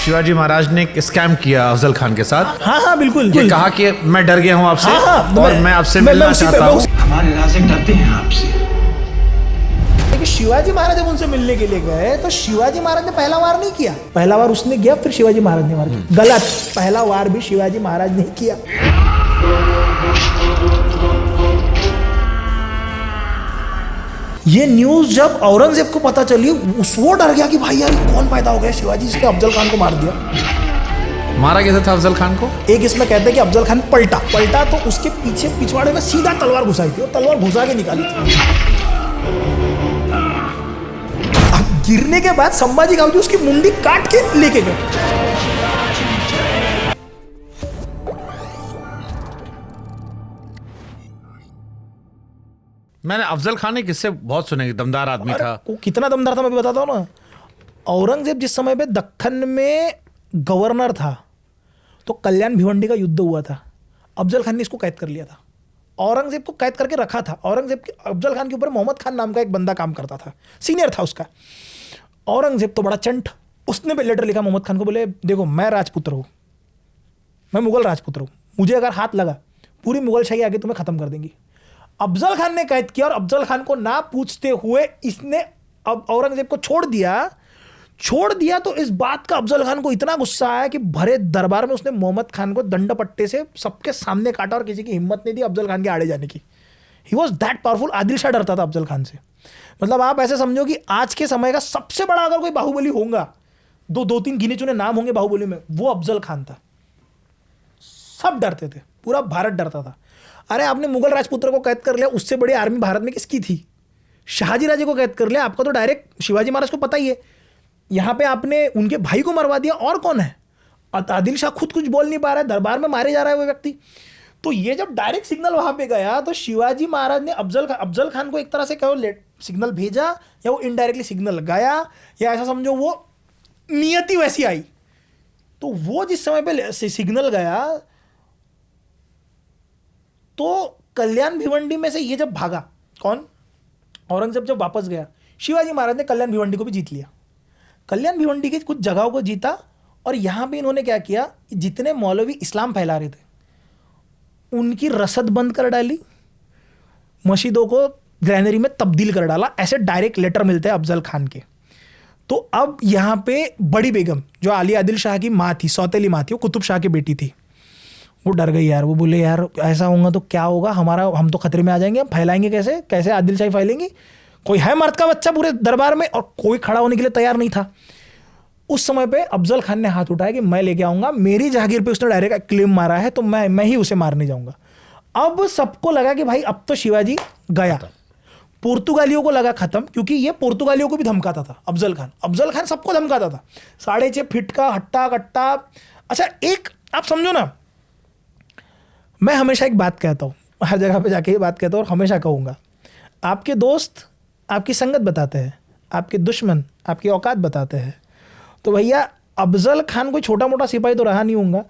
शिवाजी महाराज ने एक स्कैम किया अफजल खान के साथ। हाँ हाँ बिल्कुल। ये कहा कि मैं डर गया हूँ आपसे, हाँ, और मैं आपसे मिलना चाहता हूँ। हमारे राजा डरते हैं आपसे। लेकिन शिवाजी महाराज जब उनसे मिलने के लिए गए तो शिवाजी महाराज ने पहला वार नहीं किया। पहला वार उसने किया, फिर शिवाजी महाराज ने वार किया। गलत, पहला वार भी शिवाजी महाराज ने किया। ये न्यूज जब औरंगजेब को पता चली, वो डर गया कि भाई यार कौन पैदा हो गया शिवाजी, इसने अफजल खान को मार दिया। मारा कैसे था अफजल खान को? एक इसमें कहते हैं कि अफजल खान पलटा तो उसके पीछे पिछवाड़े में सीधा तलवार घुसाई थी, और तलवार घुसा के निकाली थी। गिरने के बाद संभाजी गांधी उसकी मुंडी काट के लेके गए। मैंने अफजल खान ने किससे बहुत सुने, दमदार आदमी था। वो कितना दमदार था मैं भी बताता हूँ ना। औरंगजेब जिस समय पे दक्कन में गवर्नर था तो कल्याण भिवंडी का युद्ध हुआ था। अफजल खान ने इसको कैद कर लिया था, औरंगजेब को कैद करके रखा था। औरंगजेब के अफजल खान के ऊपर मोहम्मद खान नाम का एक बंदा काम करता था, सीनियर था उसका। औरंगजेब तो बड़ा चंट, उसने भी लेटर लिखा मोहम्मद खान को, बोले देखो मैं राजपुत्र हूँ, मैं मुगल राजपुत्र हूँ, मुझे अगर हाथ लगा पूरी मुगल शाही आगे तुम्हें खत्म कर देंगी। अफजल खान ने कैद किया और अफजल खान को ना पूछते हुए इसने अब औरंगजेब को छोड़ दिया। तो इस बात का अफजल खान को इतना गुस्सा आया कि भरे दरबार में उसने मोहम्मद खान को दंड पट्टे से सबके सामने काटा, और किसी की हिम्मत नहीं थी अफजल खान के आड़े जाने की। He was that powerful. Adil Shah डरता था अफजल खान से। मतलब आप ऐसे समझो कि आज के समय का सबसे बड़ा अगर कोई बाहुबली होगा, दो तीन गिने चुने नाम होंगे बाहुबली में, वो अफजल खान था। सब डरते थे, पूरा भारत डरता था। अरे आपने मुगल राजपुत्र को कैद कर लिया, उससे बड़ी आर्मी भारत में किसकी थी? शाहजी राजे को कैद कर लिया, आपका तो डायरेक्ट शिवाजी महाराज को पता ही है। यहां पे आपने उनके भाई को मरवा दिया, और कौन है? आदिल शाह खुद कुछ बोल नहीं पा रहा है, दरबार में मारे जा रहा है वो व्यक्ति। तो ये जब डायरेक्ट सिग्नल वहां पे गया तो शिवाजी महाराज ने अफजल खान को एक तरह से कहो सिग्नल भेजा, या वो इनडायरेक्टली सिग्नल गया, या ऐसा समझो वो नियति वैसी आई। तो वो जिस समय पे सिग्नल गया तो कल्याण भिवंडी में से ये जब भागा, कौन? औरंगजेब जब वापस गया, शिवाजी महाराज ने कल्याण भिवंडी को भी जीत लिया। कल्याण भिवंडी की कुछ जगहों को जीता, और यहां पे इन्होंने क्या किया, जितने मौलवी इस्लाम फैला रहे थे उनकी रसद बंद कर डाली, मस्जिदों को ग्रैनरी में तब्दील कर डाला। ऐसे डायरेक्ट लेटर मिलते हैं अफजल खान के। तो अब यहां पे बड़ी बेगम जो अली आदिल शाह की माँ थी, सौतेली माँ थी, वो कुतुब शाह की बेटी थी, वो डर गई यार। वो बोले यार ऐसा होगा तो क्या होगा, हम तो खतरे में आ जाएंगे, हम फैलाएंगे कैसे आदिल शाही फैलेंगी? कोई है मर्द का बच्चा पूरे दरबार में, और कोई खड़ा होने के लिए तैयार नहीं था। उस समय पे अफजल खान ने हाथ उठाया कि मैं लेके आऊंगा, मेरी जहागीर पे उसने डायरेक्ट क्लेम मारा है, तो मैं ही उसे मारने जाऊंगा। अब सबको लगा कि भाई अब तो शिवाजी गया। पुर्तगालियों को लगा खत्म, क्योंकि ये पुर्तगालियों को भी धमकाता था अफजल खान सबको धमकाता था। 6.5 फीट का हट्टा कट्टा। अच्छा एक आप समझो ना, मैं हमेशा एक बात कहता हूँ, हर जगह पे जाके ये बात कहता हूँ और हमेशा कहूँगा, आपके दोस्त आपकी संगत बताते हैं, आपके दुश्मन आपकी औकात बताते हैं। तो भैया अफजल खान कोई छोटा मोटा सिपाही तो रहा नहीं होगा।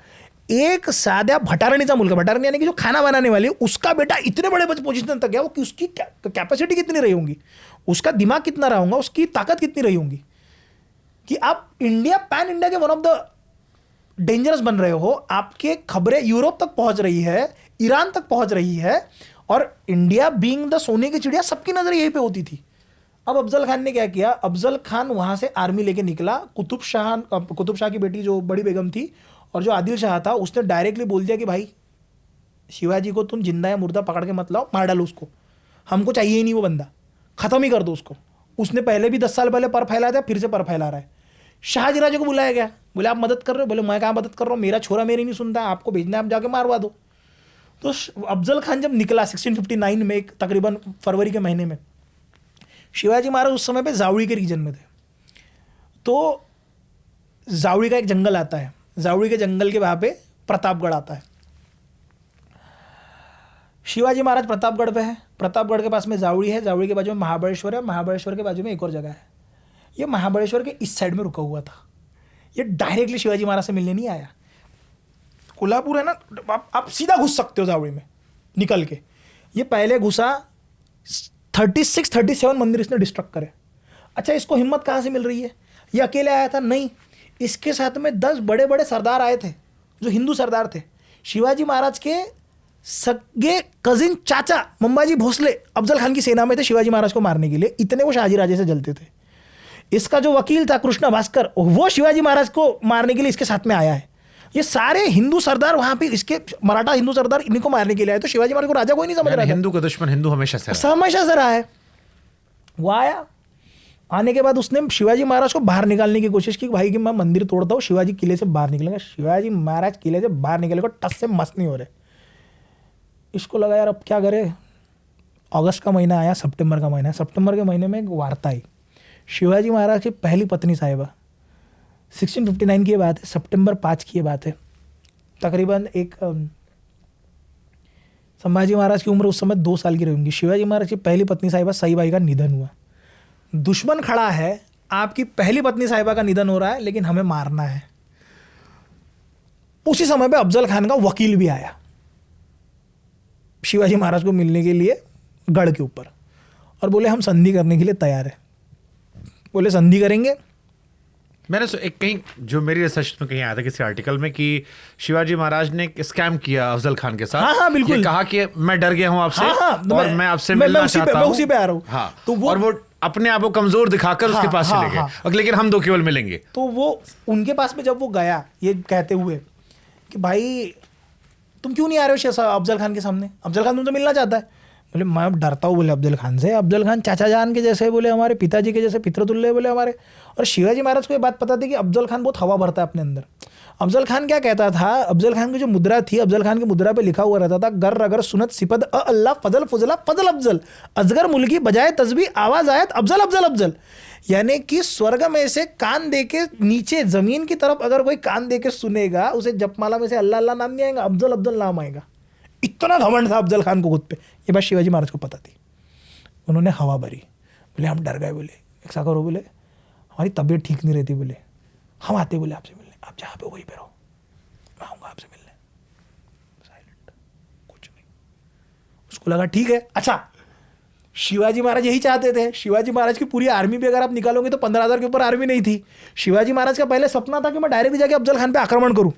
एक सादा भटारणीचा मुलगा, भटारणी यानी कि जो खाना बनाने वाली, उसका बेटा इतने बड़े पोजीशन तक गया, वो कि उसकी कैपेसिटी कितनी रही होगी, उसका दिमाग कितना रहा होगा, उसकी ताकत कितनी रही होगी, कि आप पैन इंडिया के वन ऑफ द डेंजरस बन रहे हो। आपके खबरें यूरोप तक पहुंच रही है, ईरान तक पहुंच रही है, और इंडिया बीइंग द सोने की चिड़िया, सबकी नजर यहीं पे होती थी। अब अफजल खान ने क्या किया, अफजल खान वहां से आर्मी लेके निकला। कुतुब शाह की बेटी जो बड़ी बेगम थी और जो आदिल शाह था, उसने डायरेक्टली बोल दिया कि भाई शिवाजी को तुम जिंदा या मुर्दा पकड़ के मत लाओ, मार डालो उसको, हमको चाहिए ही नहीं वो बंदा, खत्म ही कर दो उसको। उसने पहले भी 10 साल पहले पर फैलाया था, फिर से पर फैला रहा है। शाहजी राजे को बुलाया गया, बोले आप मदद कर रहे हो? बोले मैं कहाँ मदद कर रहा हूँ, मेरा छोरा मेरी नहीं सुनता, आपको भेजना है आप जाके मारवा दो। तो अफजल खान जब निकला 1659 में, तकरीबन फरवरी के महीने में, शिवाजी महाराज उस समय पे जावड़ी के रीजन में थे। तो जावड़ी का एक जंगल आता है, जावड़ी के जंगल के वहाँ पे प्रतापगढ़ आता है। शिवाजी महाराज प्रतापगढ़ पे है, प्रतापगढ़ के पास में जावड़ी है, जावड़ी के बाजू में महाबलेश्वर है, महाबलेश्वर के बाजू में एक और जगह है। ये महाबलेश्वर के इस साइड में रुका हुआ था। ये डायरेक्टली शिवाजी महाराज से मिलने नहीं आया। कोल्हापुर है ना, आप सीधा घुस सकते हो जावड़ी में निकल के। ये पहले घुसा, 36-37 मंदिर इसने डिस्ट्रक्ट करे। अच्छा, इसको हिम्मत कहाँ से मिल रही है? ये अकेले आया था? नहीं, इसके साथ में 10 बड़े बड़े सरदार आए थे जो हिंदू सरदार थे। शिवाजी महाराज के सगे कजिन चाचा मंबाजी भोसले अफजल खान की सेना में थे शिवाजी महाराज को मारने के लिए, इतने वो शाहजी राजे से जलते थे। इसका जो वकील था कृष्णा भास्कर, वो शिवाजी महाराज को मारने के लिए इसके साथ में आया है। ये सारे हिंदू सरदार वहां पे इसके मराठा हिंदू सरदार इन्हीं को मारने के लिए आए। तो शिवाजी महाराज को राजा कोई नहीं समझ रहा था। हिंदू का दुश्मन हिंदू हमेशा से रहा। हमेशा से रहा है। वो आया, आने के बाद उसने शिवाजी महाराज को बाहर निकालने की कोशिश की, भाई कि मैं मंदिर तोड़ता हूँ, शिवाजी किले से बाहर निकलेंगे। शिवाजी महाराज किले से बाहर निकलेगा, टस से मस्त नहीं हो रहे। इसको लगा यार अब क्या करे। अगस्त का महीना आया, सितंबर का महीना, सितंबर के महीने में एक वार्ता आई। शिवाजी महाराज की पहली पत्नी साहिबा, 1659 की ये बात है, सितंबर 5 की ये बात है। तकरीबन एक संभाजी महाराज की उम्र उस समय 2 साल की रहेंगी। शिवाजी महाराज की पहली पत्नी साहिबा सईबाई का निधन हुआ। दुश्मन खड़ा है, आपकी पहली पत्नी साहिबा का निधन हो रहा है, लेकिन हमें मारना है। उसी समय पे अफजल खान का वकील भी आया शिवाजी महाराज को मिलने के लिए गढ़ के ऊपर, और बोले हम संधि करने के लिए तैयार है। बोले संधि करेंगे। मैंने एक कहीं जो मेरी रिसर्च में कहीं आया था किसी आर्टिकल में कि शिवाजी महाराज ने स्कैम किया अफजल खान के साथ। हाँ, बिल्कुल। ये कहा कि मैं डर गया हूं आपसे, तो और मैं आपसे मिलना चाहता हूं। मैं उसी पे आ रहा हूं। हाँ, तो और वो अपने आप को कमजोर दिखाकर उसके पास चले गए। और लेकिन हम 2 केवल मिलेंगे। तो वो उनके पास में जब वो गया ये कहते हुए कि भाई तुम क्यों नहीं आ रहे हो अफजल खान के सामने, अफजल खान तुमसे मिलना चाहता है। बोले मैं डरता हूँ बोले अफजल खान से, अफजल खान चाचा जान के जैसे, बोले हमारे पिताजी के जैसे पितृतुल्य बोले हमारे। और शिवाजी महाराज को ये बात पता थी कि अफजल खान बहुत हवा भरता है अपने अंदर। अफजल खान क्या कहता था, अफजल खान की जो मुद्रा थी, अफजल खान की मुद्रा पे लिखा हुआ रहता था गर अगर सुनत सिपद अल्लाह फजल फजला फजल अफजल अजगर मुल्की बजाय तस्बी आवाज आयत अफजल अफजल अफजल। यानी कि स्वर्ग में से कान दे के नीचे जमीन की तरफ अगर कोई कान दे के सुनेगा, उसे जपमाला में से अल्लाह अल्लाह नाम नहीं आएगा, अफजल अफजल नाम आएगा। इतना घमंड था अफजल खान को खुद पे। ये बात शिवाजी महाराज को पता थी। उन्होंने हवा भरी, बोले हम डर गए, बोले ऐसा करो, बोले हमारी तबीयत ठीक नहीं रहती, बोले हम आते बोले आपसे मिलने, आप जहाँ पे वहीं पे रहो, मैं आऊँगा आपसे मिलने। साइलेंट, कुछ नहीं। उसको लगा ठीक है। अच्छा, शिवाजी महाराज यही चाहते थे। शिवाजी महाराज की पूरी आर्मी भी अगर आप निकालोगे तो 15,000 के ऊपर आर्मी नहीं थी। शिवाजी महाराज का पहले सपना था कि मैं डायरेक्ट जाके अफजल खान पे आक्रमण करूं,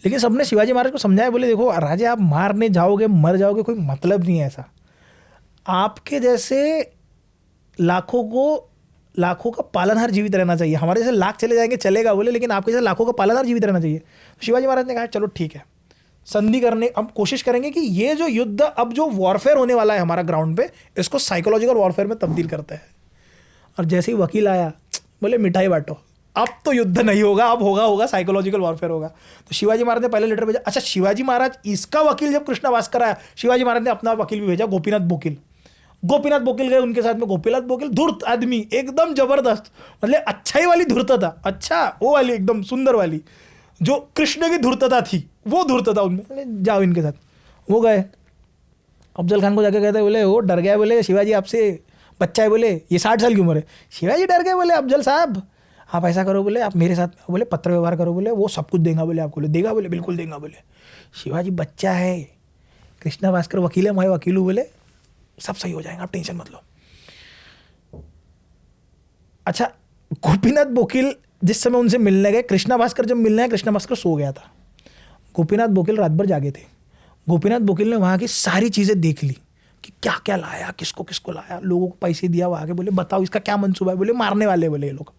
लेकिन सबने शिवाजी महाराज को समझाया, बोले देखो राजा आप मारने जाओगे मर जाओगे, कोई मतलब नहीं है ऐसा। आपके जैसे लाखों का पालनहार जीवित रहना चाहिए। हमारे जैसे लाख चले जाएंगे चलेगा बोले, लेकिन आपके जैसे लाखों का पालनहार जीवित रहना चाहिए। शिवाजी महाराज ने कहा चलो ठीक है, संधि करने हम कोशिश करेंगे कि ये जो युद्ध अब जो वॉरफेयर होने वाला है हमारा ग्राउंड पे, इसको साइकोलॉजिकल वॉरफेयर में तब्दील करते हैं। और जैसे ही वकील आया, बोले मिठाई बांटो, अब तो युद्ध नहीं होगा, अब होगा साइकोलॉजिकल वॉरफेयर होगा। तो शिवाजी महाराज ने पहले लेटर भेजा। अच्छा, शिवाजी महाराज इसका वकील जब कृष्णा भास्कर आया, शिवाजी महाराज ने अपना वकील भी भेजा, गोपीनाथ बोकिल। गोपीनाथ बोकिल गए उनके साथ में। गोपीनाथ बोकिल धूर्त आदमी, एकदम जबरदस्त, मतलब अच्छाई वाली धूर्तता, अच्छा वो वाली एकदम सुंदर वाली, जो कृष्ण की धूर्तता थी वो धूर्तता उनमें। जाओ इनके साथ। वो गए अफजल खान को जाके कहते, बोले वो डर गया, बोले शिवाजी आपसे बच्चा है, बोले ये 60 साल की उम्र है। शिवाजी डर गए, बोले अफजल साहब आप ऐसा करो, बोले आप मेरे साथ में, बोले पत्र व्यवहार करो, बोले वो सब कुछ देगा, बोले आपको देगा, बोले बिल्कुल देगा। बोले शिवाजी बच्चा है, कृष्णा भास्कर वकील है, मैं वकील हूँ, बोले सब सही हो जाएगा, आप टेंशन मत लो। अच्छा, गोपीनाथ बोकिल जिस समय उनसे मिलने गए, कृष्णा भास्कर जब मिलने गए, कृष्णा भास्कर सो गया था। गोपीनाथ बोकिल रात भर जागे थे। गोपीनाथ बोकिल ने वहाँ की सारी चीज़ें देख ली कि क्या क्या लाया, किसको किसको लाया, लोगों को पैसे दिया, वहाँ के बोले बताओ इसका क्या मंसूबा है, बोले मारने वाले, बोले ये लोग।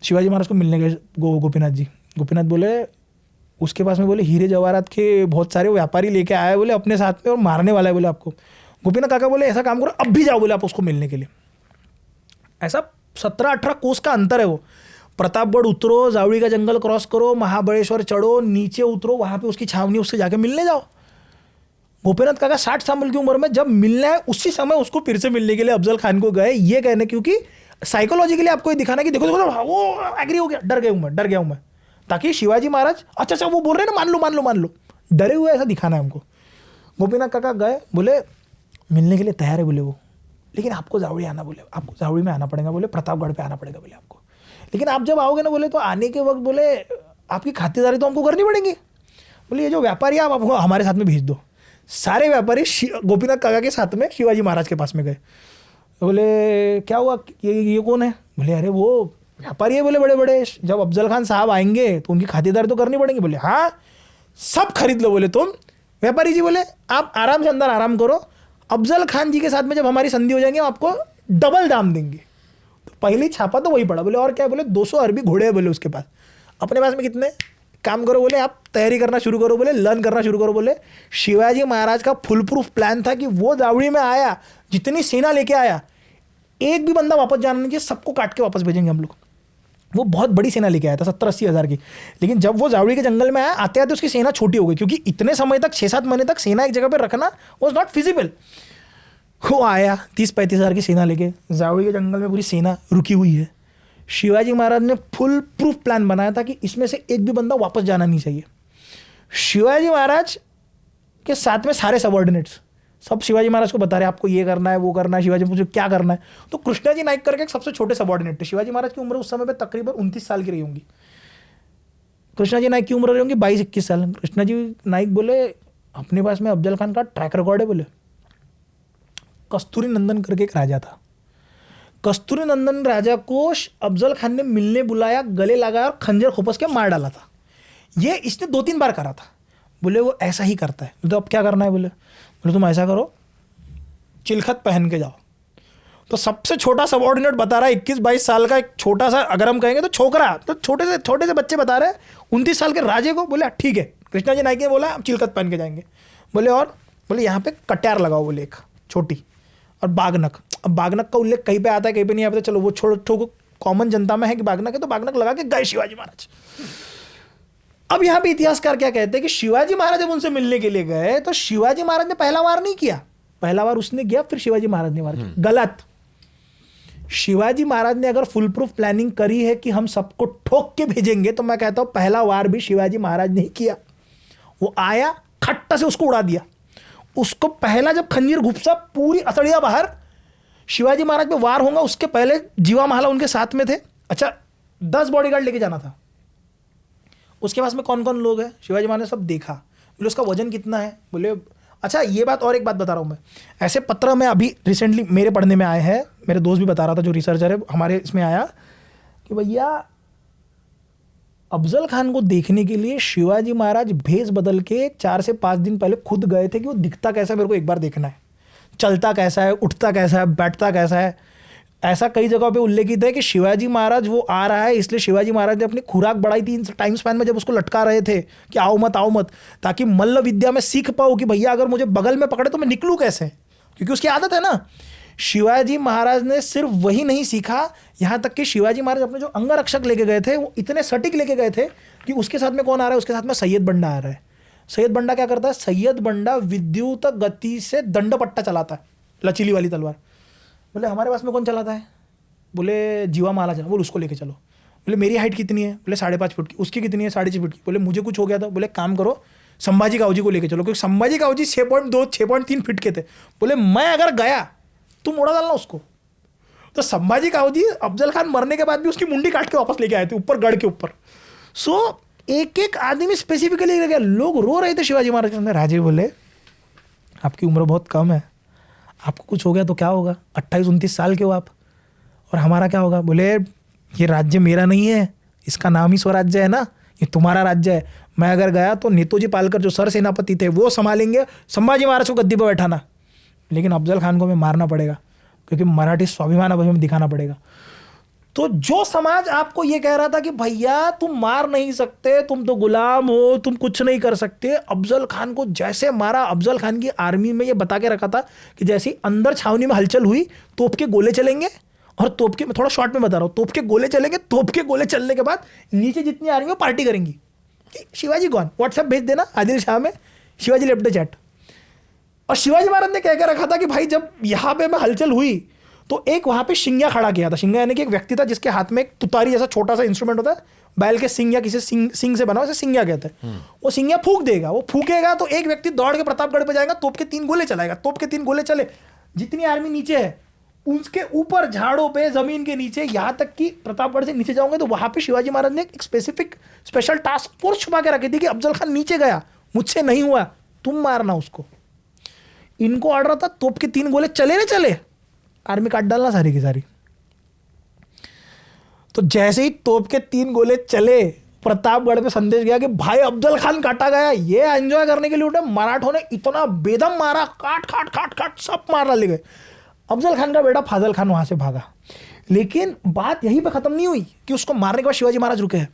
शिवाजी महाराज को मिलने गए गोपीनाथ जी। गोपीनाथ बोले उसके पास में, बोले हीरे जवाहरात के बहुत सारे व्यापारी लेके आए, बोले अपने साथ में, और मारने वाला है, बोले आपको। गोपीनाथ काका बोले ऐसा काम करो, अब भी जाओ, बोले आप उसको मिलने के लिए। ऐसा 17-18 कोस का अंतर है वो। प्रतापगढ़ उतरो, जावड़ी का जंगल क्रॉस करो, महाबलेश्वर चढ़ो, नीचे उतरो, वहाँ पे उसकी छावनी, उससे जाके मिलने जाओ। गोपीनाथ काका 60 साल की उम्र में जब मिलना है, उसी समय उसको फिर से मिलने के लिए अफजल खान को गए, ये कहने क्योंकि साइकोलॉजिकली आपको ये दिखाना कि देखो वो एग्री हो गया, डर गया हूं मैं, ताकि शिवाजी महाराज अच्छा वो बोल रहे हैं ना, मान लो, डरे हुए ऐसा दिखाना है हमको। गोपीनाथ काका गए, बोले मिलने के लिए तैयार है, बोले वो, लेकिन आपको जावड़ी आना, बोले आपको जावड़ी में आना पड़ेगा, बोले प्रतापगढ़ पे आना पड़ेगा, बोले आपको, लेकिन आप जब आओगे ना, बोले तो आने के वक्त, बोले आपकी खातिरदारी तो हमको करनी पड़ेगी, बोले ये जो व्यापारी आप आपको हमारे साथ में भेज दो। सारे व्यापारी गोपीनाथ काका के साथ में शिवाजी महाराज के पास में गए। बोले क्या हुआ, ये कौन है? बोले अरे वो व्यापारी है बोले बड़े बड़े, जब अफजल खान साहब आएंगे तो उनकी खातिरदारी तो करनी पड़ेगी। बोले हाँ सब खरीद लो। बोले तुम? व्यापारी जी बोले आप आराम से अंदर आराम करो, अफजल खान जी के साथ में जब हमारी संधि हो जाएंगे हम आपको डबल दाम देंगे। तो पहली छापा तो वही पड़ा। बोले और क्या? बोले 200 अरबी घोड़े हैं बोले उसके पास, अपने पास में कितने? काम करो बोले आप तैयारी करना शुरू करो, बोले लर्न करना शुरू करो। बोले शिवाजी महाराज का फुल प्रूफ प्लान था कि वो दावड़ी में आया, जितनी सेना लेके आया, एक भी बंदा वापस जाना नहीं चाहिए, सबको काट के वापस भेजेंगे हम लोग। वो बहुत बड़ी सेना लेके आया था 70-80 हज़ार की, लेकिन जब वो जावड़ी के जंगल में आया आते आते उसकी सेना छोटी हो गई, क्योंकि इतने समय तक 6-7 महीने तक सेना एक जगह पे रखना वॉज नॉट फिजिबल। वो आया 30-35 हज़ार की सेना लेके, जावड़ी के जंगल में पूरी सेना रुकी हुई है। शिवाजी महाराज ने फुल प्रूफ प्लान बनाया था कि इसमें से एक भी बंदा वापस जाना नहीं चाहिए। शिवाजी महाराज के साथ में सारे सबॉर्डिनेट्स सब शिवाजी महाराज को बता रहे आपको ये करना है वो करना है, शिवाजी मुझे क्या करना है। तो कृष्णाजी नाइक करके एक सबसे छोटे सबॉर्डिनेट थे। शिवाजी महाराज की उम्र उस समय पे तकरीबन 29 साल की रही होंगी, कृष्णाजी नाइक की उम्र रही होंगी 22-21 साल। कृष्णाजी नाइक बोले अपने पास में अफजल खान का ट्रैक रिकॉर्ड है। बोले कस्तूरी नंदन करके एक राजा था, कस्तूरी नंदन राजा को अफजल खान ने मिलने बुलाया, गले लगाया और खंजर खोपस के मार डाला था। ये इसने 2-3 बार करा था। बोले वो ऐसा ही करता है। तो अब क्या करना है? बोले तुम ऐसा करो चिलखत पहन के जाओ। तो सबसे छोटा सबऑर्डिनेट बता रहा है 21-22 साल का एक छोटा सा, अगर हम कहेंगे तो छोकरा, तो छोटे से बच्चे बता रहे हैं 29 साल के राजे को। बोले ठीक है, कृष्णाजी नाइक ने बोला हम चिलखत पहन के जाएंगे। बोले और? बोले यहाँ पे कट्यार लगाओ, बोले एक छोटी, और बागनक। अब बागनक का उल्लेख कहीं पे आता है कहीं पे नहीं आता, चलो वो छोड़ो, कॉमन जनता में है कि बागनक है, तो बागनक लगा के गए शिवाजी महाराज। अब यहाँ पे इतिहासकार क्या कहते हैं कि शिवाजी महाराज जब उनसे मिलने के लिए गए तो शिवाजी महाराज ने पहला वार नहीं किया, पहला वार उसने किया, फिर शिवाजी महाराज ने वार किया। गलत। शिवाजी महाराज ने अगर फुल प्रूफ प्लानिंग करी है कि हम सबको ठोक के भेजेंगे, तो मैं कहता हूं पहला वार भी शिवाजी महाराज ने किया। वो आया खट्टा से उसको उड़ा दिया। उसको पहला जब खंजीर घुसा पूरी असड़िया बाहर, शिवाजी महाराज पे वार होगा उसके पहले जीवा माला उनके साथ में थे। अच्छा 10 बॉडीगार्ड लेके जाना था, उसके पास में कौन कौन लोग हैं शिवाजी महाराज ने सब देखा। बोले उसका वजन कितना है? बोले अच्छा ये बात, और एक बात बता रहा हूँ मैं, ऐसे पत्र में अभी रिसेंटली मेरे पढ़ने में आए हैं, मेरे दोस्त भी बता रहा था जो रिसर्चर है हमारे, इसमें आया कि भैया अफजल खान को देखने के लिए शिवाजी महाराज भेष बदल के 4 से 5 दिन पहले खुद गए थे कि वो दिखता कैसा है, मेरे को एक बार देखना है, चलता कैसा है, उठता कैसा है, बैठता कैसा है। ऐसा कई जगहों पे उल्लेखित है कि शिवाजी महाराज वो आ रहा है, इसलिए शिवाजी महाराज ने अपनी खुराक बढ़ाई थी टाइम स्पैन में जब उसको लटका रहे थे कि आओ मत, ताकि मल्ल विद्या में सीख पाओ कि भैया अगर मुझे बगल में पकड़े तो मैं निकलूँ कैसे, क्योंकि उसकी आदत है ना। शिवाजी महाराज ने सिर्फ वही नहीं सीखा, यहाँ तक कि शिवाजी महाराज अपने जो अंगरक्षक लेके गए थे वो इतने सटीक लेके गए थे कि उसके साथ में कौन आ रहा है, उसके साथ में सैयद बंडा आ रहा है। सैयद बंडा क्या करता है? सैयद बंडा विद्युत गति से दंड पट्टा चलाता है, लचीली वाली तलवार। बोले हमारे पास में कौन चलाता है? बोले जीवा माला चला। बोले उसको लेके चलो। बोले मेरी हाइट कितनी है? बोले 5.5 फुट की। उसकी कितनी है? 6.5 फुट की। बोले मुझे कुछ हो गया था। बोले काम करो संभाजी काऊजी को लेके चलो, क्योंकि संभाजी काऊजी 6.2-6.3 फीट के थे। बोले मैं अगर गया तुम उड़ा डालना उसको। तो संभाजी काऊजी अफजल खान मरने के बाद भी उसकी मुंडी काट के वापस लेके आए थे ऊपर गढ़ के ऊपर। सो एक एक आदमी स्पेसिफिकली गया। लोग रो रहे थे शिवाजी महाराज के सामने। राजे बोले आपकी उम्र बहुत कम है, आपको कुछ हो गया तो क्या होगा? 28-29 साल के हो आप, और हमारा क्या होगा? बोले ये राज्य मेरा नहीं है, इसका नाम ही स्वराज्य है ना, ये तुम्हारा राज्य है। मैं अगर गया तो नेतोजी पालकर जो सर सेनापति थे वो संभालेंगे, संभाजी महाराज को गद्दी पर बैठाना, लेकिन अफजल खान को हमें मारना पड़ेगा, क्योंकि मराठी स्वाभिमान अब हमें दिखाना पड़ेगा। तो जो समाज आपको ये कह रहा था कि भैया तुम मार नहीं सकते, तुम तो गुलाम हो, तुम कुछ नहीं कर सकते, अफजल खान को जैसे मारा। अफजल खान की आर्मी में ये बता के रखा था कि जैसे अंदर छावनी में हलचल हुई तोप के गोले चलेंगे, और तोप के, मैं थोड़ा शॉर्ट में बता रहा हूँ, तोप के गोले चलेंगे, तोप के गोले चलने के बाद नीचे जितनी आर्मी है पार्टी करेंगी। शिवाजी कौन? व्हाट्सएप भेज देना आदिल शाह में, शिवाजी लेफ्ट द चैट। और शिवाजी महाराज ने कह के रखा था कि भाई जब यहाँ पे मैं हलचल हुई तो एक वहाँ पे शिंग्या खड़ा किया था। शिंग्या यानी कि एक व्यक्ति था जिसके हाथ में एक तुतारी जैसा छोटा सा इंस्ट्रूमेंट होता है, बैल के सिंग या किसी सिंग से बना हुआ, सिंग्या कहते हैं। वो सिंग्या फूंक देगा, वो फूकेगा तो एक व्यक्ति दौड़ के प्रतापगढ़ पे जाएगा, तोप के 3 गोले चलाएगा। तोप के 3 गोले चले, जितनी आर्मी नीचे है उसके ऊपर झाड़ों पे जमीन के नीचे, यहाँ तक कि प्रतापगढ़ से नीचे जाओगे तो वहाँ पे शिवाजी महाराज ने एक स्पेशल टास्क फोर्स छुपा के रखी थी कि अफजल खान नीचे गया, मुझसे नहीं हुआ, तुम मारना उसको। इनको ऑर्डर था तोप के 3 गोले चले ना चले, आर्मी काट डालना सारी की सारी। तो जैसे ही तोप के 3 गोले चले, प्रतापगढ़ पे संदेश गया कि भाई अफजल खान काटा गया। ये एंजॉय करने के लिए उठे, मराठों ने इतना बेदम मारा, काट काट काट काट सब मार डाले गए। अफजल खान का बेटा फाजल खान वहां से भागा। लेकिन बात यहीं पे खत्म नहीं हुई कि उसको मारने के बाद शिवाजी महाराज रुके हैं।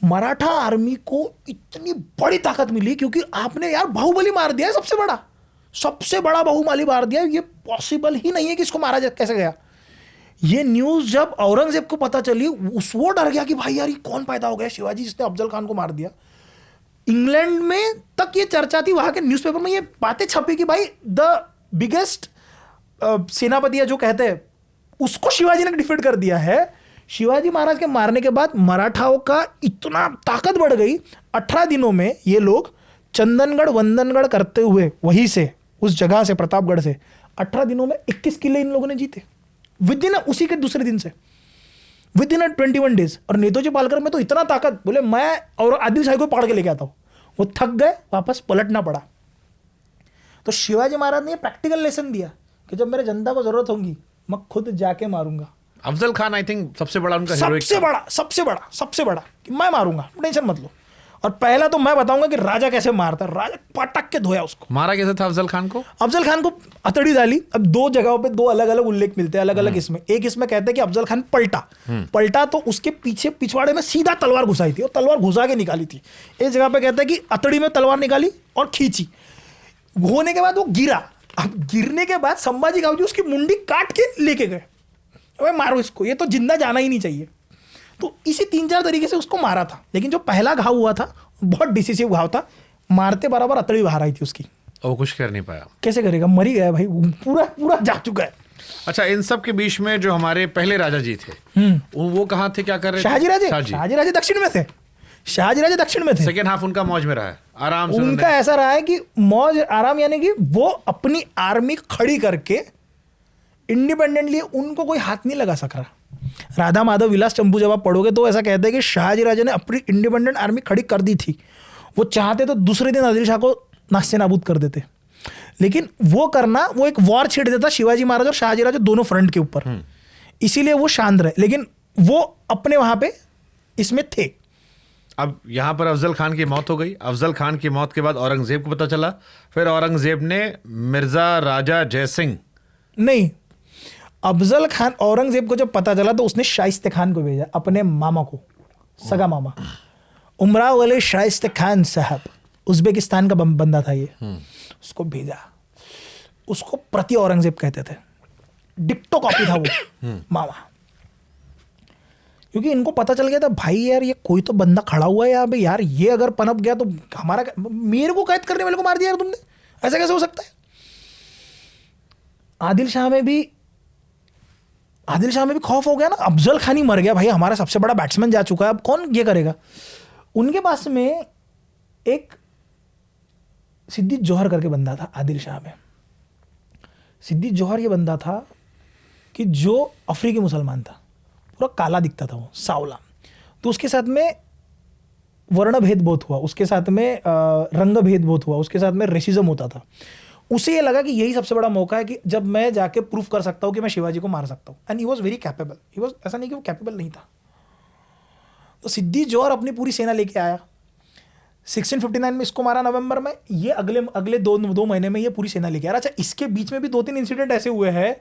मराठा आर्मी को इतनी बड़ी ताकत मिली क्योंकि आपने यार बाहुबली मार दिया है, सबसे बड़ा बाहुबली मार दिया। ये पॉसिबल ही नहीं है कि इसको मारा कैसे गया। ये न्यूज जब औरंगजेब को पता चली, वो डर गया कि भाई यार ये कौन पैदा हो गया शिवाजी जिसने अफजल खान को मार दिया। इंग्लैंड में तक ये चर्चा थी, वहां के न्यूज़पेपर में ये बातें छपी कि भाई द बिगेस्ट सेनापति जो कहते हैं उसको शिवाजी ने डिफीट कर दिया है। शिवाजी महाराज के मारने के बाद मराठाओं का इतना ताकत बढ़ गई, 18 दिनों में ये लोग चंदनगढ़ वंदनगढ़ करते हुए वहीं से, उस जगह से, प्रतापगढ़ से 18 दिनों में 21 किले इन लोगों ने जीते विद इन, उसी के दूसरे दिन से, विद इन 21 डेज। और नेताजी पालकर में तो इतना ताकत, बोले मैं और आदिल शाही को पकड़ के लेके आता हूं। वो थक गए, वापस पलटना पड़ा। तो शिवाजी महाराज ने प्रैक्टिकल लेसन दिया कि जब मेरे जनता को जरूरत होगी मैं खुद जाके मारूंगा। अफजल खान आई थिंक सबसे बड़ा उनका हीरोइक सबसे बड़ा कि मैं मारूंगा, टेंशन मत लो। और पहला तो मैं बताऊंगा कि राजा कैसे मारता है। राजा पटक के धोया उसको। मारा कैसे था अफजल खान को? अफजल खान को हथौड़ी डाली। अब 2 जगहों पे 2 अलग अलग उल्लेख मिलते हैं, अलग अलग इसमें। एक इसमें कहते हैं कि अफजल खान पलटा तो उसके पीछे पिछवाड़े में सीधा तलवार घुसाई थी और तलवार घुसा के निकाली थी। एक जगह पे कहते हैं कि हथौड़ी में तलवार निकाली और खींची। होने के बाद वो गिरा। अब गिरने के बाद संभाजी गांव जी उसकी मुंडी काट के लेके गए, भाई मारो इसको, ये तो जिंदा जाना ही नहीं चाहिए। तो इसी 3-4 तरीके से उसको मारा था। लेकिन जो पहला घाव हुआ था बहुत डिसिसिव घाव था, मारते बराबर अतड़ी बाहर आई थी उसकी। वो कुछ कर नहीं पाया। कैसे करेगा, मर ही गया भाई, पूरा जा चुका है। अच्छा, इन सब के बीच में जो हमारे पहले राजा जी थे वो कहाँ थे, क्या कर रहे थे? शाहजी राजे दक्षिण में थे। शाहजी राजे दक्षिण में थे। सेकेंड हाफ उनका मौज में रहा है, आराम से। उनका ऐसा रहा है कि मौज आराम, यानी कि वो अपनी आर्मी खड़ी करके इंडिपेंडेंटली, उनको कोई हाथ नहीं लगा सक रहा। राधा माधव विलास चंपू जब आप पढ़ोगे तो ऐसा कहते हैं कि शाहजी राजे ने अपनी इंडिपेंडेंट आर्मी खड़ी कर दी थी। वो चाहते तो दूसरे दिन आदिल शाह को नास्ते नाबूद कर देते, लेकिन वो एक वॉर छेड़ देता शिवाजी महाराज और शाहजी राजे दोनों फ्रंट के ऊपर। इसीलिए वो शांत रहे, लेकिन वो अपने वहां पे इसमें थे। अब यहाँ पर अफजल खान की मौत हो गई। अफजल खान की मौत के बाद औरंगजेब को पता चला। फिर औरंगजेब ने मिर्जा राजा जयसिंह, नहीं, अफजल खान, औरंगजेब को जब पता चला तो उसने शाइस्ते खान को भेजा, अपने मामा को, सगा मामा उमराव वाले शाइस्ते खान साहब, उज्बेकिस्तान का बंदा था ये। उसको भेजा। उसको प्रति औरंगजेब कहते थे, डिक्टो कॉपी था वो मामा। क्योंकि इनको पता चल गया था भाई यार ये कोई तो बंदा खड़ा हुआ है यहाँ पे, यार ये अगर पनप गया तो हमारा, मेरे को कैद करने वाले को मार दिया यार तुमने, ऐसा कैसे हो सकता है। आदिल शाह में भी खौफ हो गया ना, अफजल खान ही मर गया भाई, हमारा सबसे बड़ा बैट्समैन जा चुका है, अब कौन ये करेगा। उनके पास में एक सिद्दी जौहर करके बंदा था आदिल शाह में। सिद्दी जौहर ये बंदा था कि जो अफ्रीकी मुसलमान था, पूरा काला दिखता था वो, सावला। तो उसके साथ में वर्ण भेद बहुत हुआ, उसके साथ में रंग भेद बहुत हुआ, उसके साथ में रेसिज्म होता था। उसे ये लगा कि यही सबसे बड़ा मौका है कि जब मैं जाके प्रूफ कर सकता हूँ कि मैं शिवाजी को मार सकता हूँ। And he was very capable, he was, ऐसा नहीं कि वो कैपेबल नहीं था। तो सिद्दी जौहर अपनी पूरी सेना लेके आया। 1659 में इसको मारा नवंबर में, ये अगले दो महीने में ये पूरी सेना लेके आया। अच्छा, इसके बीच में भी 2-3 इंसिडेंट ऐसे हुए हैं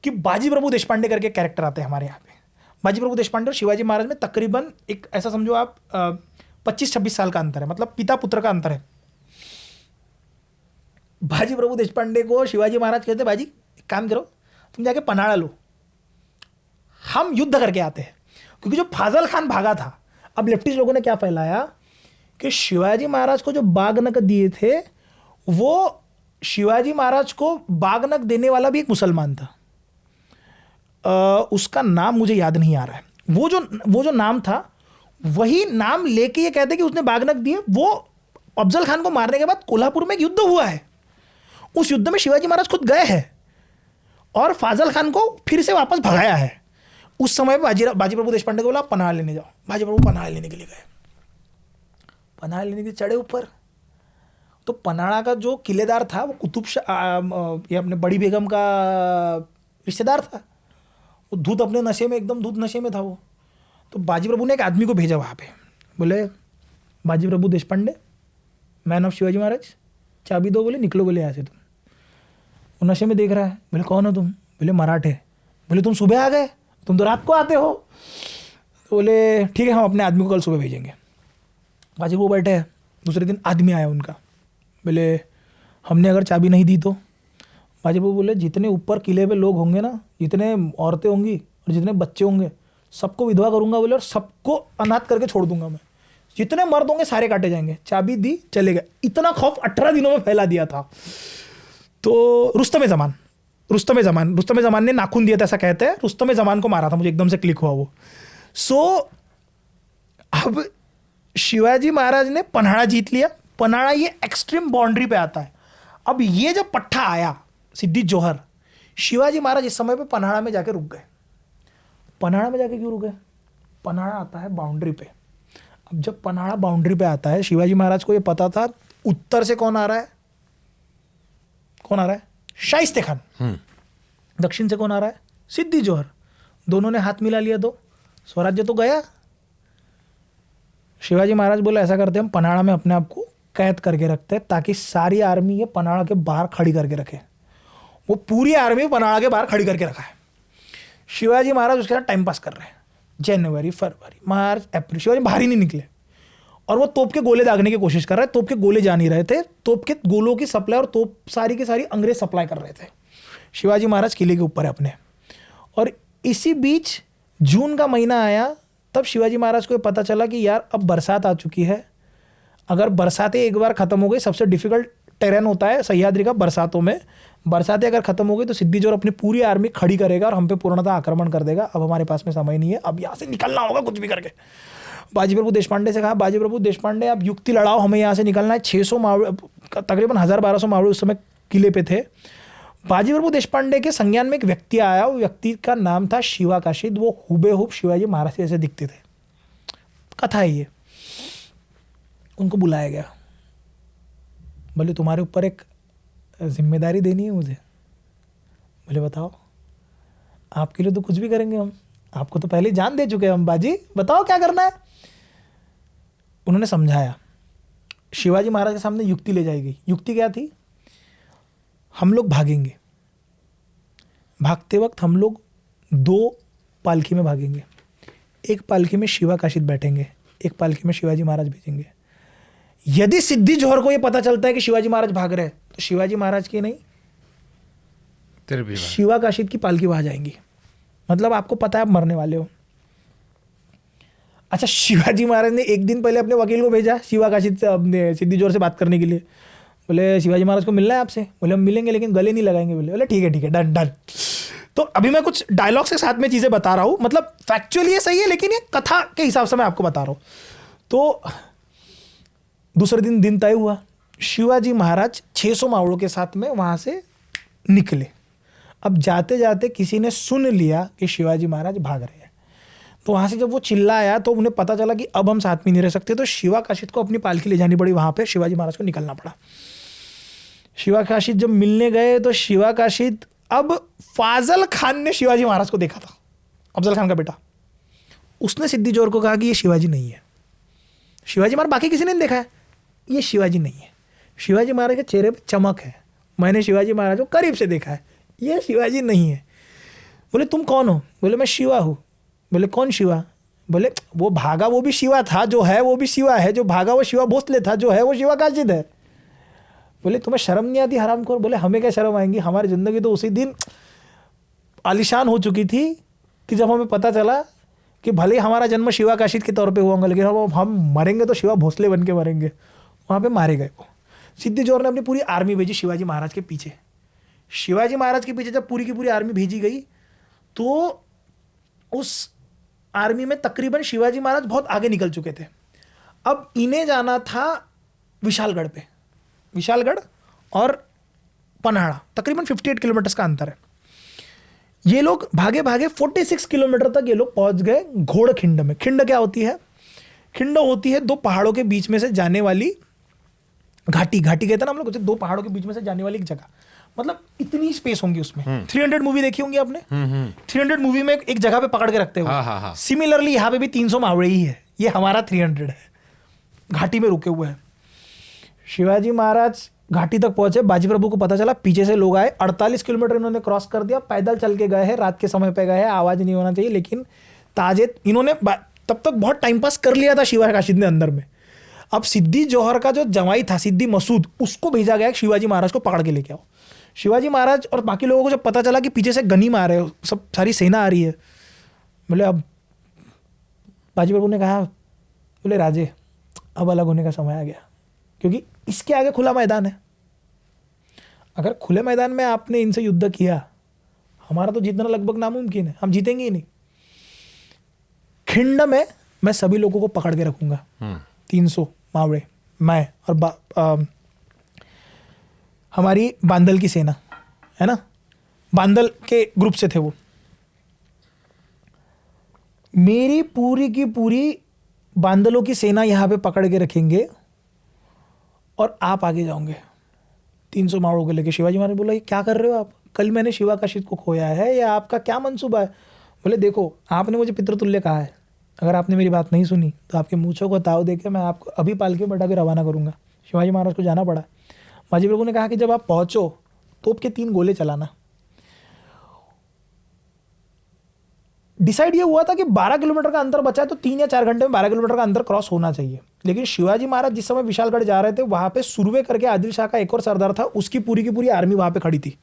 कि बाजी प्रभु देशपांडे करके कैरेक्टर आते हैं हमारे यहाँ पे। बाजी प्रभु देशपांडे और शिवाजी महाराज में तकरीबन एक ऐसा समझो आप 25-26 साल का अंतर है, मतलब पिता पुत्र का अंतर है। बाजी प्रभु देशपांडे को शिवाजी महाराज कहते, बाजी एक काम करो, तुम जाके पनाड़ा लो, हम युद्ध करके आते हैं। क्योंकि जो फाजल खान भागा था, अब लेफ्टिस्ट लोगों ने क्या फैलाया कि शिवाजी महाराज को जो बागनक दिए थे, वो शिवाजी महाराज को बागनक देने वाला भी एक मुसलमान था। उसका नाम मुझे याद नहीं आ रहा है। वो जो नाम था, वही नाम लेके ये कहते कि उसने बागनक दिए। वो अफजल खान को मारने के बाद कोल्हापुर में एक युद्ध हुआ है, उस युद्ध में शिवाजी महाराज खुद गए हैं और फाजल खान को फिर से वापस भगाया है। उस समय बाजी प्रभु देशपांडे को बोला पनाह लेने जाओ। बाजी प्रभु पनाह लेने के लिए गए, पनाह लेने के लिए चढ़े ऊपर। तो पनाड़ा का जो किलेदार था वो कुतुब शाह, ये अपने बड़ी बेगम का रिश्तेदार था। वो धूत अपने नशे में, एकदम धूत नशे में था वो। तो बाजी प्रभु ने एक आदमी को भेजा वहाँ पे, बोले बाजी प्रभु देशपांडे, मैन ऑफ शिवाजी महाराज, चाबी दो, बोले निकलो, बोले यहाँ से तुम। वो नशे में देख रहा है, बोले कौन हो तुम? बोले मराठे। बोले तुम सुबह आ गए, तुम तो रात को आते हो। तो बोले ठीक है, हम अपने आदमी को कल सुबह भेजेंगे। बाजी प्रभु बैठे हैं, दूसरे दिन आदमी आया उनका, बोले हमने अगर चाबी नहीं दी तो? बाजी प्रभु बोले जितने ऊपर किले पे लोग होंगे ना, जितने औरतें होंगी और जितने बच्चे होंगे, सबको विधवा करूंगा, बोले, और सबको अनाथ करके छोड़ दूंगा मैं। जितने मर्द होंगे सारे काटे जाएंगे। चाबी दी, चले गए। इतना खौफ 18 दिनों में फैला दिया था। तो रुस्तम जमान ने नाखून दिया था, ऐसा कहते हैं। रुस्तम जमान को मारा था, मुझे एकदम से क्लिक हुआ वो। सो अब शिवाजी महाराज ने पन्हाड़ा जीत लिया। पन्हाड़ा ये एक्सट्रीम बाउंड्री पे आता है। अब ये जब पट्टा आया सिद्दी जोहर, शिवाजी महाराज इस समय पे पन्हाड़ा में जाके रुक गए। पन्हाड़ा में जाके क्यों रुक गए? पन्हाड़ा आता है बाउंड्री पे। अब जब पन्हाड़ा बाउंड्री पे आता है, शिवाजी महाराज को ये पता था उत्तर से कौन आ रहा है, शाइस्ते खान। दक्षिण से कौन आ रहा है, सिद्दी जोहर। दोनों ने हाथ मिला लिया तो स्वराज्य तो गया। शिवाजी महाराज बोले ऐसा करते हैं, हम पन्हाड़ा में अपने आप को कैद करके रखते हैं, ताकि सारी आर्मी ये पन्हाड़ा के बाहर खड़ी करके रखे। वो पूरी आर्मी पन्हाड़ा के बाहर खड़ी करके रखा है। शिवाजी महाराज उसके साथ टाइम पास कर रहे हैं। जनवरी, फरवरी, मार्च, अप्रैल, शिवाजी बाहर ही नहीं निकले। और वो तोप के गोले दागने की कोशिश कर रहे हैं। तोप के गोले जा नहीं रहे थे। तोप के गोलों की सप्लाई और तोप सारी की सारी अंग्रेज सप्लाई कर रहे थे। शिवाजी महाराज किले के ऊपर है अपने। और इसी बीच जून का महीना आया, तब शिवाजी महाराज को पता चला कि यार अब बरसात आ चुकी है। अगर बरसातें एक बार ख़त्म हो गई, सबसे डिफिकल्ट टेरेन होता है सह्याद्री का बरसातों में, बरसातें अगर खत्म हो गई तो सिद्दी जोहर अपनी पूरी आर्मी खड़ी करेगा और हम पे पूर्णतः आक्रमण कर देगा। अब हमारे पास में समय नहीं है, अब यहाँ से निकलना होगा कुछ भी करके। बाजी प्रभु देशपांडे से कहा, बाजी प्रभु देशपांडे आप युक्ति लड़ाओ, हमें यहाँ से निकलना है। 600 मावड़े, तकरीबन 1000-1200 मावड़े उस समय किले पे थे। बाजी प्रभु देशपांडे के संज्ञान में एक व्यक्ति आया। वो व्यक्ति का नाम था शिवा काशिद। वो हुबेहूब शिवाजी महाराज जैसे दिखते थे। कथा है ये। उनको बुलाया गया, बोले तुम्हारे ऊपर एक जिम्मेदारी देनी है मुझे। बोले बताओ। आपके लिए तो कुछ भी करेंगे हम, आपको तो पहले जान दे चुके हैं हम, बाजी बताओ क्या करना है। उन्होंने समझाया। शिवाजी महाराज के सामने युक्ति ले जाई गई। युक्ति क्या थी? हम लोग भागेंगे, भागते वक्त हम लोग 2 पालकी में भागेंगे। एक पालकी में शिवा काशिद बैठेंगे, एक पालकी में शिवाजी महाराज भेजेंगे। यदि सिद्दी जोहर को यह पता चलता है कि शिवाजी महाराज भाग रहे हैं, तो शिवाजी महाराज की नहीं, शिवा काशिद की पालकी वहां जाएंगी। मतलब आपको पता है आप मरने वाले हो। अच्छा, शिवाजी महाराज ने एक दिन पहले अपने वकील को भेजा शिवा काशिद से, अपने सिद्दी जोहर से बात करने के लिए। बोले शिवाजी महाराज को मिलना है आपसे। बोले हम मिलेंगे लेकिन गले नहीं लगाएंगे। बोले ठीक है डन डन। तो अभी मैं कुछ डायलॉग्स के साथ में चीज़ें बता रहा हूँ, मतलब फैक्चुअली ये सही है लेकिन ये कथा के हिसाब से मैं आपको बता रहा हूँ। तो दूसरे दिन तय हुआ। शिवाजी महाराज 600 मावड़ों के साथ में वहाँ से निकले। अब जाते जाते किसी ने सुन लिया कि शिवाजी महाराज भाग रहे हैं। तो वहाँ से जब वो चिल्लाया तो उन्हें पता चला कि अब हम साथ में नहीं रह सकते। तो शिवा काशिद को अपनी पालकी ले जानी पड़ी। वहाँ पे शिवाजी महाराज को निकलना पड़ा। शिवा काशिद जब मिलने गए तो शिवा काशिद, अब फाजल खान ने शिवाजी महाराज को देखा था, अफजल खान का बेटा। उसने सिद्दी जोहर को कहा कि ये शिवाजी नहीं है। शिवाजी महाराज, बाकी किसी ने नहीं देखा है, ये शिवाजी नहीं है। शिवाजी महाराज के चेहरे पे चमक है। मैंने शिवाजी महाराज को करीब से देखा है, ये शिवाजी नहीं है। बोले तुम कौन हो? बोले मैं शिवा हूँ। बोले कौन शिवा? बोले वो भागा वो भी शिवा था, जो है वो भी शिवा है, जो भागा वो शिवा भोसले था, जो है वो शिवा काशिद है। बोले तुम्हें शर्म नहीं आती हरामखोर? बोले हमें क्या शर्म आएंगी, हमारी ज़िंदगी तो उसी दिन आलिशान हो चुकी थी कि जब हमें पता चला कि भले ही हमारा जन्म शिवा काशिद के तौर पे हुआ होगा, लेकिन हम मरेंगे तो शिवा भोसले बन के मरेंगे। वहाँ पे मारे गए वो। सिद्दी जोहर ने अपनी पूरी आर्मी भेजी शिवाजी महाराज के पीछे। शिवाजी महाराज के पीछे जब पूरी की पूरी आर्मी भेजी गई तो उस आर्मी में तकरीबन शिवाजी महाराज बहुत आगे निकल चुके थे। अब इन्हें जाना था विशालगढ़ पे। विशालगढ़ और पन्हाड़ा तकरीबन 58 किलोमीटर का अंतर है। ये लोग भागे भागे 46 किलोमीटर तक ये लोग पहुंच गए घोड़खिंड में। खिंड क्या होती है? खिंड होती है 2 पहाड़ों के बीच में से जाने वाली घाटी। घाटी कहते हैं ना हम लोग, 2 पहाड़ों के बीच में से जाने वाली एक जगह। मतलब इतनी स्पेस होंगी उसमें। 300 मूवी देखी होंगी आपने। 300 मूवी में एक जगह पे पकड़ के रखते हुए, सिमिलरली यहाँ पे भी 300 मावड़े ही है। ये हमारा 300 है, घाटी में रुके हुए हैं। शिवाजी महाराज घाटी तक पहुंचे, बाजी प्रभु को पता चला पीछे से लोग आए, 48 किलोमीटर इन्होंने क्रॉस कर दिया, पैदल चल के गए हैं, रात के समय पे गए हैं, आवाज नहीं होना चाहिए, लेकिन ताजे इन्होंने तब तक बहुत टाइम पास कर लिया था शिवा काशिद ने अंदर में। अब सिद्दी जौहर का जो जमाई था सिद्दी मसूद, उसको भेजा गया शिवाजी महाराज को पकड़ के लेके आओ। शिवाजी महाराज और बाकी लोगों को जब पता चला कि पीछे से गनी मार रहे हो, सब सारी सेना आ रही है, बोले अब बाजी प्रभु ने कहा, बोले राजे अब अलग होने का समय आ गया, क्योंकि इसके आगे खुला मैदान है। अगर खुले मैदान में आपने इनसे युद्ध किया, हमारा तो जीतना लगभग नामुमकिन है, हम जीतेंगे ही नहीं। खिंड में मैं सभी लोगों को पकड़ के रखूंगा, 300 मावड़े, मैं और हमारी बांदल की सेना है ना, बांदल के ग्रुप से थे वो, मेरी पूरी की पूरी बांदलों की सेना यहाँ पे पकड़ के रखेंगे और आप आगे जाओगे 300 मावड़ों को लेके। शिवाजी महाराज बोला, ये क्या कर रहे हो आप? कल मैंने शिवा काशिद को खोया है, या आपका क्या मंसूबा है? बोले देखो, आपने मुझे पितृतुल्य कहा है, अगर आपने मेरी बात नहीं सुनी तो आपके मूँछों को ताव देके मैं आपको अभी पाल के बटा भी रवाना करूंगा। शिवाजी महाराज को जाना पड़ा। बाजी प्रभु ने कहा कि जब आप पहुंचो तोप के 3 गोले चलाना। डिसाइड ये हुआ था कि 12 किलोमीटर का अंतर बचा है, तो 3 या 4 घंटे में 12 किलोमीटर का अंतर क्रॉस होना चाहिए। लेकिन शिवाजी महाराज जिस समय विशालगढ़ जा रहे थे, वहां पे सुरवे करके आदिल शाह का एक और सरदार था, उसकी पूरी की पूरी आर्मी वहां पे खड़ी थी।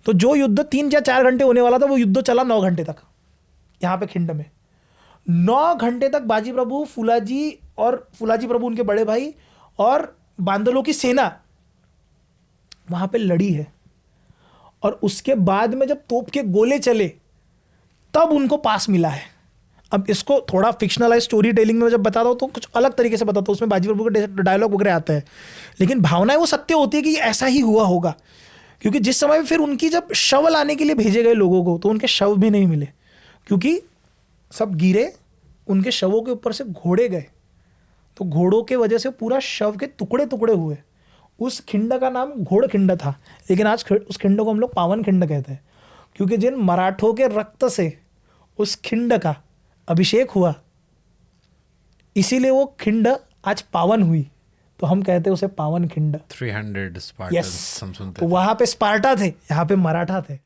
तो जो युद्ध 3 या 4 घंटे होने वाला था, वो युद्ध चला 9 घंटे तक यहाँ पे खिंड में। 9 घंटे तक बाजी प्रभु, फुलाजी और फुलाजी प्रभु उनके बड़े भाई और बांदलों की सेना वहां पे लड़ी है। और उसके बाद में जब तोप के गोले चले तब उनको पास मिला है। अब इसको थोड़ा फिक्शनलाइज स्टोरी टेलिंग में जब बताता हूँ तो कुछ अलग तरीके से बताता हूँ, उसमें बाजी प्रभु के डायलॉग वगैरह आते हैं, लेकिन भावनाएं वो सत्य होती है कि ऐसा ही हुआ होगा। क्योंकि जिस समय फिर उनकी जब शव लाने के लिए भेजे गए लोगों को, तो उनके शव भी नहीं मिले, क्योंकि सब गिरे, उनके शवों के ऊपर से घोड़े गए, तो घोड़ों के वजह से पूरा शव के टुकड़े टुकड़े हुए। उस खिंड का नाम घोड़ खिंड था, लेकिन आज उस खिंड को हम लोग पावन खिंड कहते हैं, क्योंकि जिन मराठों के रक्त से उस खिंड का अभिषेक हुआ, इसीलिए वो खिंड आज पावन हुई, तो हम कहते हैं उसे पावन खिंड। 300 स्पार्टन्स हम सुनते तो वहां पे स्पार्टा थे, यहाँ पे मराठा थे।